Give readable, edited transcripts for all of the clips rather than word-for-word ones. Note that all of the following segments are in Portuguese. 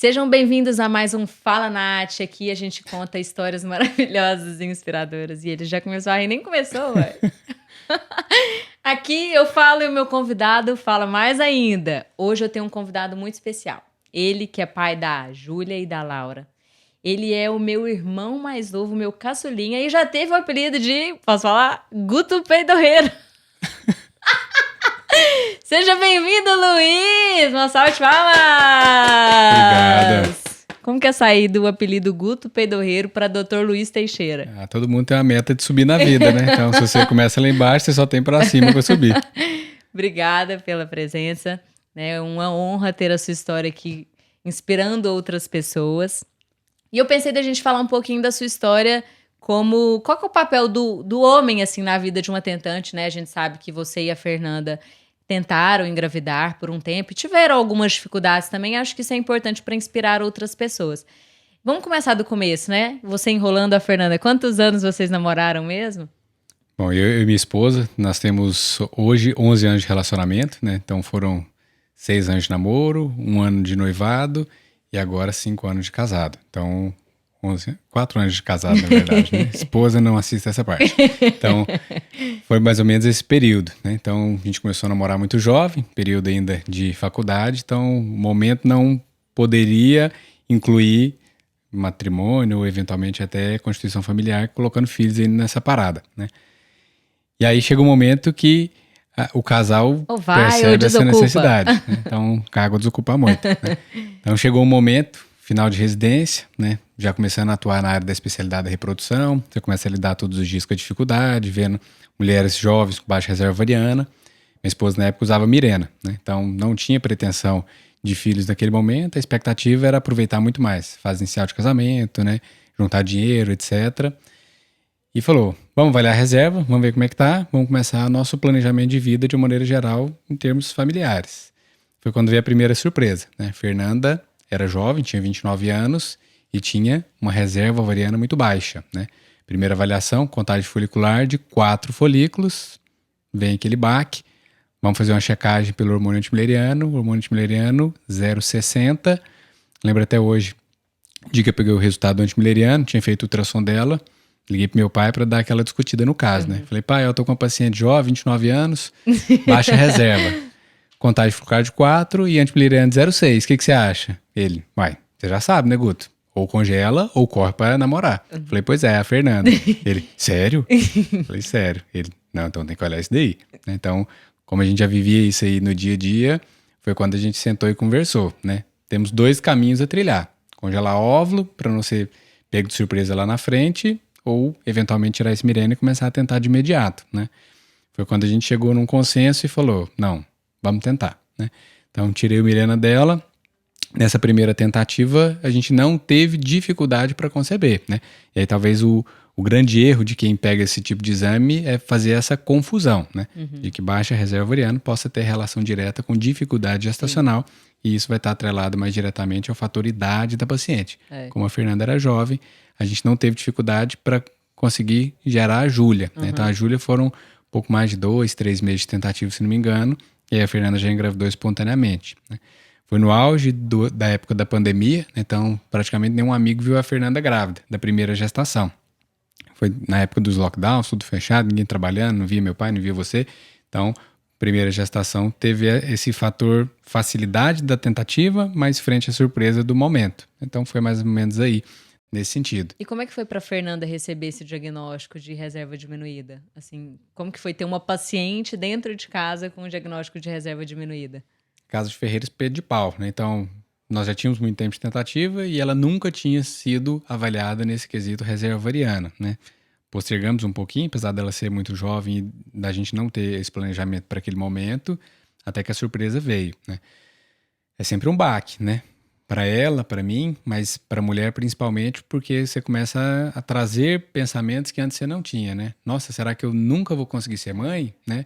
Sejam bem-vindos a mais um Fala Nath. Aqui a gente conta histórias maravilhosas e inspiradoras. E ele já começou a rir, nem começou, ué. Aqui eu falo e o meu convidado fala mais ainda. Hoje eu tenho um convidado muito especial. Ele que é pai da Júlia e da Laura. Ele é o meu irmão mais novo, meu caçulinha, e já teve o apelido de, posso falar? Guto Peidorreiro. Seja bem-vindo, Luiz! Uma salva de palmas! Obrigada. Como que é sair do apelido Guto Peidorreiro para Dr. Luiz Teixeira? Todo mundo tem uma meta de subir na vida, né? Então, se você começa lá embaixo, você só tem pra cima pra subir. Obrigada pela presença. É uma honra ter a sua história aqui, inspirando outras pessoas. E eu pensei da gente falar um pouquinho da sua história, como qual que é o papel do homem assim na vida de uma tentante, né? A gente sabe que você e a Fernanda tentaram engravidar por um tempo e tiveram algumas dificuldades também. Acho que isso é importante para inspirar outras pessoas. Vamos começar do começo, né? Você enrolando a Fernanda. Quantos anos vocês namoraram mesmo? Bom, eu e minha esposa, nós temos hoje 11 anos de relacionamento, né? Então foram 6 anos de namoro, 1 ano de noivado e agora 5 anos de casado. Então, 4 anos de casado, na verdade, né? Esposa não assiste essa parte. Então, foi mais ou menos esse período, né? Então, a gente começou a namorar muito jovem, período ainda de faculdade, então o momento não poderia incluir matrimônio ou eventualmente até constituição familiar, colocando filhos aí nessa parada, né? E aí chega um momento que o casal percebe essa necessidade, né? Então, a água desocupa muito, né? Então, chegou um momento, final de residência, né? Já começando a atuar na área da especialidade da reprodução, você começa a lidar todos os dias com a dificuldade, vendo mulheres jovens com baixa reserva ovariana. Minha esposa na época usava Mirena, né? Então não tinha pretensão de filhos naquele momento, a expectativa era aproveitar muito mais, fase inicial de casamento, né? Juntar dinheiro, etc. E falou, vamos avaliar a reserva, vamos ver como é que tá, vamos começar nosso planejamento de vida de uma maneira geral em termos familiares. Foi quando veio a primeira surpresa, né? Fernanda era jovem, tinha 29 anos e tinha uma reserva ovariana muito baixa, né? Primeira avaliação, contagem folicular de 4 folículos, vem aquele baque, vamos fazer uma checagem pelo hormônio antimileriano 0,60, lembro até hoje de que eu peguei o resultado do antimileriano, tinha feito o ultrassom dela, liguei pro meu pai para dar aquela discutida no caso, né? Falei, pai, eu tô com uma paciente jovem, 29 anos, baixa reserva. Contagem folicular de 4 e antimileriano de 0,6. O que você acha? Ele, você já sabe, né, Guto? Ou congela ou corre para namorar. Falei, pois é, a Fernanda. Ele, sério? Falei, sério. Ele, não, então tem que olhar isso daí. Então, como a gente já vivia isso aí no dia a dia, foi quando a gente sentou e conversou, né? Temos 2 caminhos a trilhar. Congelar óvulo para não ser pego de surpresa lá na frente ou, eventualmente, tirar esse Mirena e começar a tentar de imediato, né? Foi quando a gente chegou num consenso e falou, não, vamos tentar, né? Então, tirei o Mirena dela. Nessa primeira tentativa, a gente não teve dificuldade para conceber, né? E aí talvez o grande erro de quem pega esse tipo de exame é fazer essa confusão, né? De que baixa reserva ovariana possa ter relação direta com dificuldade gestacional. Sim. E isso vai estar atrelado mais diretamente ao fator idade da paciente. Como a Fernanda era jovem, a gente não teve dificuldade para conseguir gerar a Júlia, né? Então a Júlia foram um pouco mais de 2, 3 meses de tentativa, se não me engano, e aí a Fernanda já engravidou espontaneamente, né? Foi no auge da época da pandemia, então praticamente nenhum amigo viu a Fernanda grávida, da primeira gestação. Foi na época dos lockdowns, tudo fechado, ninguém trabalhando, não via meu pai, não via você. Então, primeira gestação teve esse fator facilidade da tentativa, mas frente à surpresa do momento. Então foi mais ou menos aí, nesse sentido. E como é que foi para Fernanda receber esse diagnóstico de reserva diminuída? Assim, como que foi ter uma paciente dentro de casa com um diagnóstico de reserva diminuída? Caso de Ferreira, espeto de pau, né? Então, nós já tínhamos muito tempo de tentativa e ela nunca tinha sido avaliada nesse quesito reserva ovariana, né? Postergamos um pouquinho, apesar dela ser muito jovem e da gente não ter esse planejamento para aquele momento, até que a surpresa veio, né? É sempre um baque, né? Para ela, para mim, mas para a mulher principalmente, porque você começa a trazer pensamentos que antes você não tinha, né? Nossa, será que eu nunca vou conseguir ser mãe, né?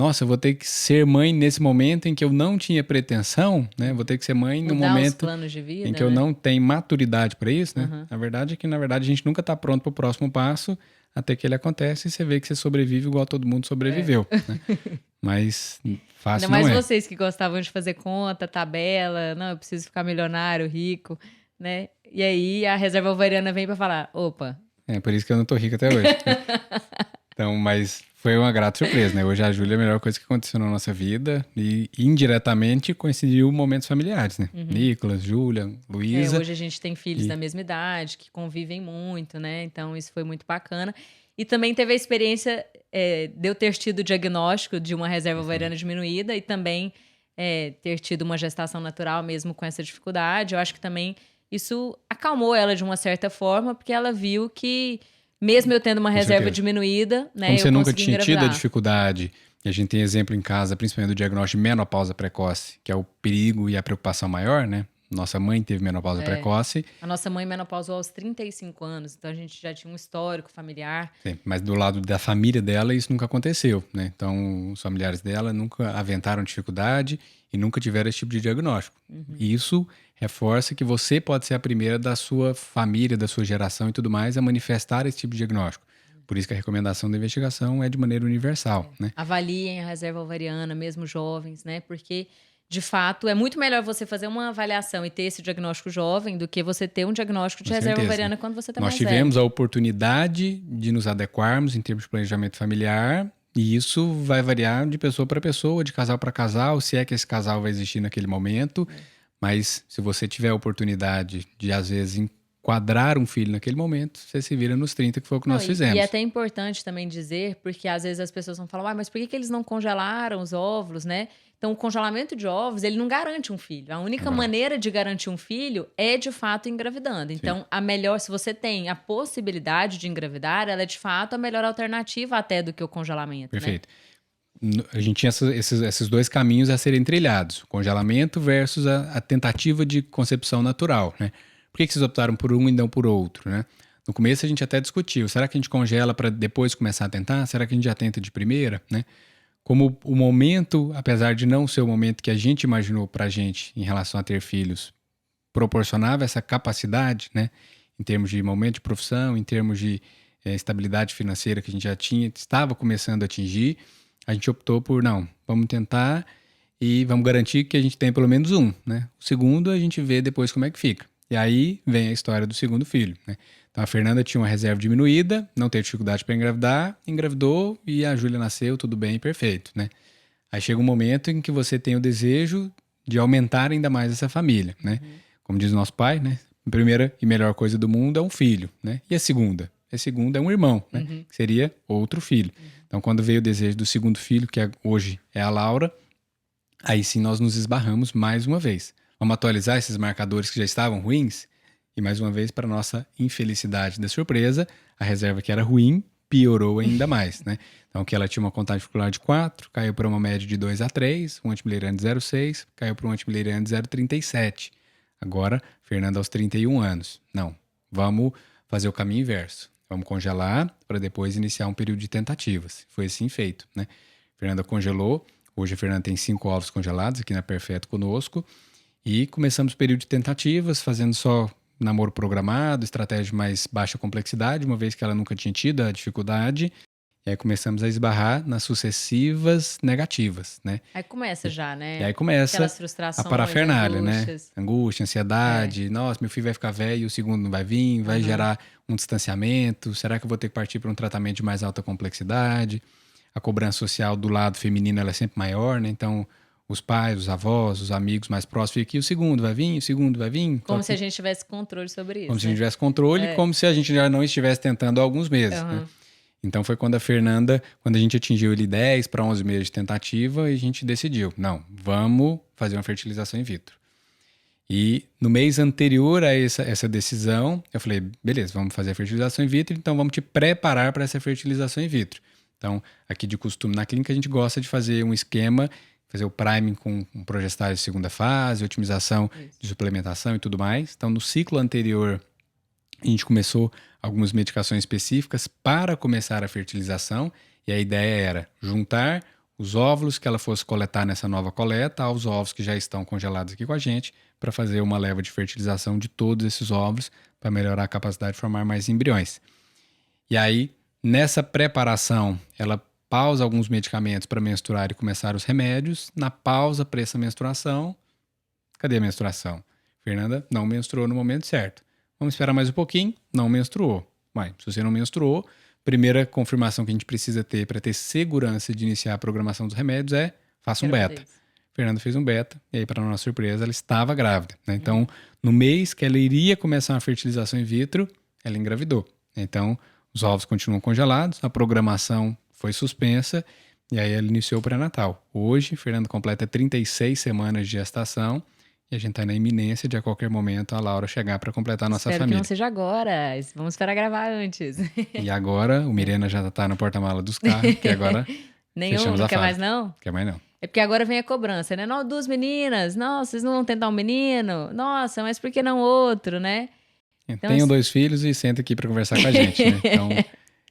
nossa, eu vou ter que ser mãe nesse momento em que eu não tinha pretensão, né? Vou ter que ser mãe no Mudar os momento planos de vida, em que eu né? não tenho maturidade para isso, né? Uhum. A verdade é que, na verdade, a gente nunca está pronto para o próximo passo até que ele acontece e você vê que você sobrevive igual todo mundo sobreviveu, né? Mas Ainda fácil mais não é. vocês que gostavam de fazer conta, tabela, não, eu preciso ficar milionário, rico, né? E aí a reserva ovariana vem pra falar, opa, É por isso que eu não tô rico até hoje. Então, mas foi uma grata surpresa, né? Hoje a Júlia é a melhor coisa que aconteceu na nossa vida e indiretamente coincidiu momentos familiares, né? Nicolas, Júlia, Luísa hoje a gente tem filhos e da mesma idade, que convivem muito, né? Então isso foi muito bacana. E também teve a experiência de eu ter tido o diagnóstico de uma reserva ovariana diminuída e também ter tido uma gestação natural mesmo com essa dificuldade. Eu acho que também isso acalmou ela de uma certa forma, porque ela viu que mesmo eu tendo uma com reserva certeza. diminuída, né, Como eu você nunca consegui tinha tido a engravidar. dificuldade, e a gente tem exemplo em casa, principalmente do diagnóstico de menopausa precoce, que é o perigo e a preocupação maior, né? Nossa mãe teve menopausa precoce, A nossa mãe menopausou aos 35 anos, então a gente já tinha um histórico familiar. sim, mas do lado da família dela isso nunca aconteceu, né? Então os familiares dela nunca aventaram dificuldade e nunca tiveram esse tipo de diagnóstico. E isso reforça que você pode ser a primeira da sua família, da sua geração e tudo mais a manifestar esse tipo de diagnóstico. Por isso que a recomendação da investigação é de maneira universal, né? Avaliem a reserva ovariana, mesmo jovens, né? Porque, de fato, é muito melhor você fazer uma avaliação e ter esse diagnóstico jovem do que você ter um diagnóstico de Com reserva certeza. ovariana quando você está Nós mais tivemos velho. a oportunidade de nos adequarmos em termos de planejamento familiar, e isso vai variar de pessoa para pessoa, de casal para casal, se é que esse casal vai existir naquele momento. Mas se você tiver a oportunidade de, às vezes, enquadrar um filho naquele momento, você se vira nos 30, que foi o que Não, nós e fizemos. é até importante também dizer, porque às vezes as pessoas vão falar, mas por que eles não congelaram os óvulos, né? Então, o congelamento de ovos, ele não garante um filho. A única Agora, maneira de garantir um filho é, de fato, engravidando. Então, a melhor, se você tem a possibilidade de engravidar, ela é, de fato, a melhor alternativa até do que o congelamento, né? perfeito. A gente tinha esses dois caminhos a serem trilhados: o congelamento versus a tentativa de concepção natural, né? Por que vocês optaram por um e não por outro, né? No começo a gente até discutiu: será que a gente congela para depois começar a tentar? Será que a gente já tenta de primeira, né? Como o momento, apesar de não ser o momento que a gente imaginou para a gente em relação a ter filhos, proporcionava essa capacidade, né? Em termos de momento de profissão, em termos de estabilidade financeira que a gente já tinha, estava começando a atingir, a gente optou por não, vamos tentar e vamos garantir que a gente tem pelo menos um, né? O segundo a gente vê depois como é que fica. E aí vem a história do segundo filho, né? Então a Fernanda tinha uma reserva diminuída, não teve dificuldade para engravidar, engravidou e a Júlia nasceu, tudo bem, perfeito, né? Aí chega um momento em que você tem o desejo de aumentar ainda mais essa família, né? Como diz o nosso pai, né? A primeira e melhor coisa do mundo é um filho, né? E a segunda? A segunda é um irmão, né? Que seria outro filho. Então, quando veio o desejo do segundo filho, que hoje é a Laura, aí sim nós nos esbarramos mais uma vez. Vamos atualizar esses marcadores que já estavam ruins? E mais uma vez, para nossa infelicidade da surpresa, a reserva que era ruim piorou ainda mais, né? Então, que ela tinha uma contagem folícular de 4, caiu para uma média de 2 a 3, um antimileriano de 0,6, caiu para um antimileriano de 0,37. Agora, Fernanda aos 31 anos. Não, vamos fazer o caminho inverso. Vamos congelar para depois iniciar um período de tentativas. Foi assim feito, né? Fernanda congelou. Hoje a Fernanda tem 5 ovos congelados aqui na Perfeito conosco. E começamos o período de tentativas, fazendo só namoro programado, estratégia de mais baixa complexidade, uma vez que ela nunca tinha tido a dificuldade. E aí começamos a esbarrar nas sucessivas negativas, né? Aí começa já, E né? aí começa Aquelas a frustrações, parafernália, né? angústias. Angústia, ansiedade. Nossa, meu filho vai ficar velho, o segundo não vai vir, vai gerar um distanciamento. Será que eu vou ter que partir para um tratamento de mais alta complexidade? A cobrança social do lado feminino ela é sempre maior, né? Então, os pais, os avós, os amigos mais próximos ficam aqui, o segundo vai vir, o segundo vai vir. Como se a gente tivesse controle sobre isso, Como se a né? gente tivesse controle, como se a gente já não estivesse tentando há alguns meses, né? Então foi quando a Fernanda, quando a gente atingiu ele 10 para 11 meses de tentativa, a gente decidiu, não, vamos fazer uma fertilização in vitro. E no mês anterior a essa decisão, eu falei, beleza, vamos fazer a fertilização in vitro, então vamos te preparar para essa fertilização in vitro. Então, aqui de costume na clínica, a gente gosta de fazer um esquema, fazer o priming com um progestário de segunda fase, otimização de suplementação e tudo mais. Então, no ciclo anterior, a gente começou algumas medicações específicas para começar a fertilização, e a ideia era juntar os óvulos que ela fosse coletar nessa nova coleta aos ovos que já estão congelados aqui com a gente, para fazer uma leva de fertilização de todos esses óvulos, para melhorar a capacidade de formar mais embriões. E aí, nessa preparação, ela pausa alguns medicamentos para menstruar e começar os remédios. Na pausa para essa menstruação, cadê a menstruação? Fernanda não menstruou no momento certo. Vamos esperar mais um pouquinho, não menstruou. Mas, se você não menstruou, primeira confirmação que a gente precisa ter para ter segurança de iniciar a programação dos remédios é faça um beta. Fernanda fez um beta, e aí, para nossa surpresa, ela estava grávida. Né? Então, no mês que ela iria começar a fertilização in vitro, ela engravidou. Então, os ovos continuam congelados, a programação foi suspensa, e aí ela iniciou o pré-natal. Hoje, Fernanda completa 36 semanas de gestação, e a gente está na iminência de a qualquer momento a Laura chegar para completar a nossa Espero família. que não seja agora. Vamos esperar gravar antes. E agora, o Mirena já está no porta-mala dos carros, que agora Nenhum, não quer mais não? Quer mais não. É porque agora vem a cobrança, né? Não, duas meninas, nossa, vocês não vão tentar um menino? Nossa, mas por que não outro, né? Então, tenho 2 filhos e senta aqui para conversar com a gente, né? Então,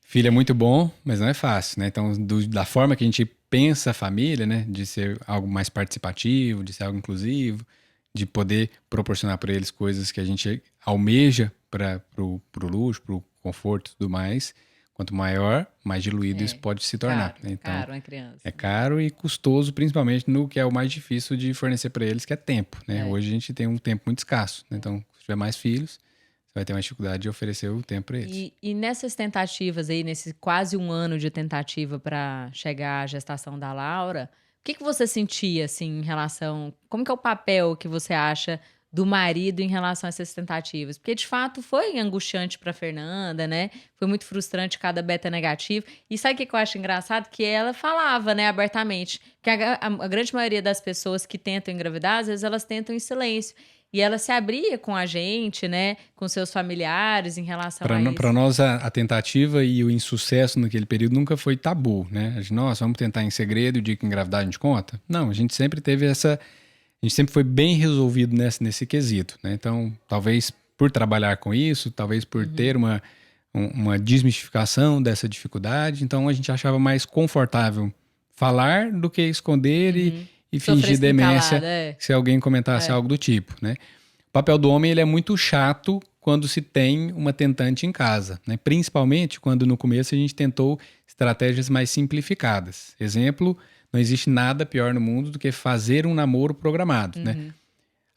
filho é muito bom, mas não é fácil, né? Então, da forma que a gente pensa a família, né? De ser algo mais participativo, de ser algo inclusivo, de poder proporcionar para eles coisas que a gente almeja para pro luxo, pro conforto e tudo mais. Quanto maior, mais diluído isso pode se tornar. Caro, né? Então, caro uma criança. É caro e custoso, principalmente no que é o mais difícil de fornecer para eles, que é tempo. Né? Hoje a gente tem um tempo muito escasso. Né? Então, se tiver mais filhos, você vai ter mais dificuldade de oferecer o tempo para eles. E nessas tentativas aí, nesse quase um ano de tentativa para chegar à gestação da Laura, o que você sentia, assim, em relação... Como que é o papel que você acha do marido em relação a essas tentativas? Porque, de fato, foi angustiante para Fernanda, né? Foi muito frustrante cada beta negativo. E sabe o que eu acho engraçado? Que ela falava, né, abertamente. Que a grande maioria das pessoas que tentam engravidar, às vezes elas tentam em silêncio. E ela se abria com a gente, né? Com seus familiares em relação a isso. Para nós, a tentativa e o insucesso naquele período nunca foi tabu, né? A gente, nossa, vamos tentar em segredo, o dia que engravidar a gente conta? Não, a gente sempre teve essa... A gente sempre foi bem resolvido nesse quesito, né? Então, talvez por trabalhar com isso, talvez por ter uma desmistificação dessa dificuldade, então a gente achava mais confortável falar do que esconder e fingir demência se alguém comentasse algo do tipo, né? O papel do homem ele é muito chato quando se tem uma tentante em casa, né? Principalmente quando no começo a gente tentou estratégias mais simplificadas. Exemplo... Não existe nada pior no mundo do que fazer um namoro programado, né?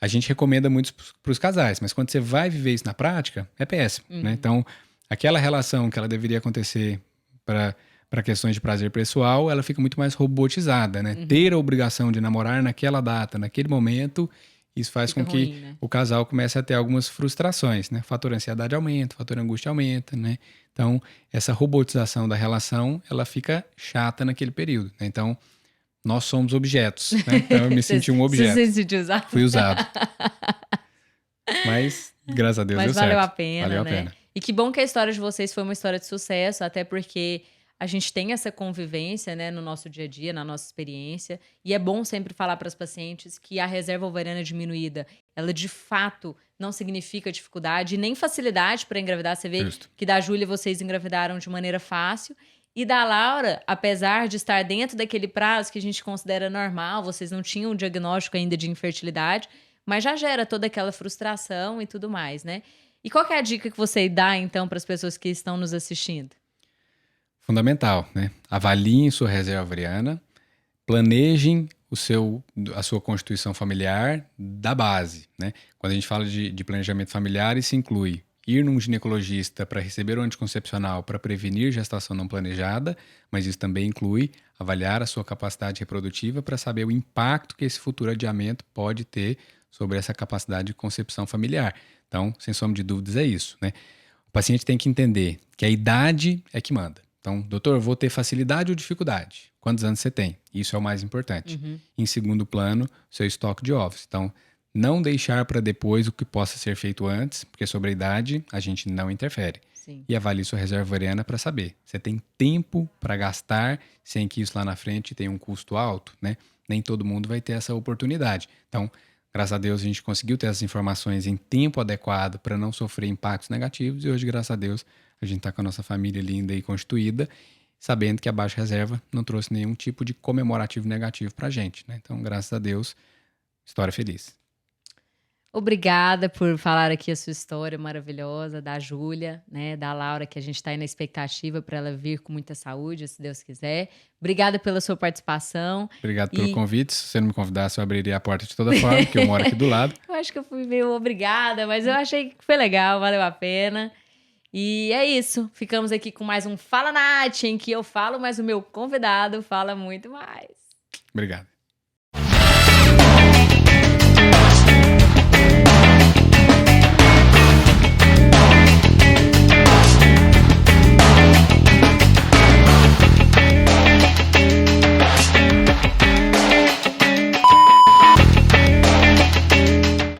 A gente recomenda muito para os casais, mas quando você vai viver isso na prática, é péssimo, né? Então, aquela relação que ela deveria acontecer para questões de prazer pessoal, ela fica muito mais robotizada, né? Ter a obrigação de namorar naquela data, naquele momento, isso faz com que né? o casal comece a ter algumas frustrações, né? O fator ansiedade aumenta, o fator angústia aumenta, né? Então, essa robotização da relação, ela fica chata naquele período, né? Então, nós somos objetos, né? Então eu me senti um objeto. Você se sentiu usado? Fui usado. Mas, graças a Deus, deu certo. Mas valeu a pena, valeu né? A pena. E que bom que a história de vocês foi uma história de sucesso, até porque a gente tem essa convivência, né, no nosso dia a dia, na nossa experiência. E é bom sempre falar para as pacientes que a reserva ovariana diminuída, ela de fato não significa dificuldade e nem facilidade para engravidar. Você vê que da Júlia vocês engravidaram de maneira fácil. E da Laura, apesar de estar dentro daquele prazo que a gente considera normal, vocês não tinham um diagnóstico ainda de infertilidade, mas já gera toda aquela frustração e tudo mais, né? E qual que é a dica que você dá, então, para as pessoas que estão nos assistindo? Fundamental, né? Avaliem sua reserva ovariana, planejem a sua constituição familiar da base, né? Quando a gente fala de planejamento familiar, isso inclui ir num ginecologista para receber o anticoncepcional para prevenir gestação não planejada, mas isso também inclui avaliar a sua capacidade reprodutiva para saber o impacto que esse futuro adiamento pode ter sobre essa capacidade de concepção familiar. Então, sem sombra de dúvidas, é isso, né? O paciente tem que entender que a idade é que manda. Então, doutor, vou ter facilidade ou dificuldade? Quantos anos você tem? Isso é o mais importante. Em segundo plano, seu estoque de ovos. Então, não deixar para depois o que possa ser feito antes, porque sobre a idade a gente não interfere. Sim. E avalie sua reserva ovariana para saber. Você tem tempo para gastar sem que isso lá na frente tenha um custo alto, né? Nem todo mundo vai ter essa oportunidade. Então, graças a Deus, a gente conseguiu ter essas informações em tempo adequado para não sofrer impactos negativos. E hoje, graças a Deus, a gente está com a nossa família linda e constituída. sabendo que a baixa reserva não trouxe nenhum tipo de comemorativo negativo pra gente, né? Então, graças a Deus, história feliz. Obrigada por falar aqui a sua história maravilhosa, da Júlia, né, da Laura, que a gente está aí na expectativa para ela vir com muita saúde, se Deus quiser. Obrigada pela sua participação. Obrigado pelo convite. Se você não me convidasse, eu abriria a porta de toda forma, porque eu moro aqui do lado. Eu acho que eu fui meio obrigada, mas eu achei que foi legal, valeu a pena. E é isso, ficamos aqui com mais um Fala Nath, em que eu falo, mas o meu convidado fala muito mais. Obrigado.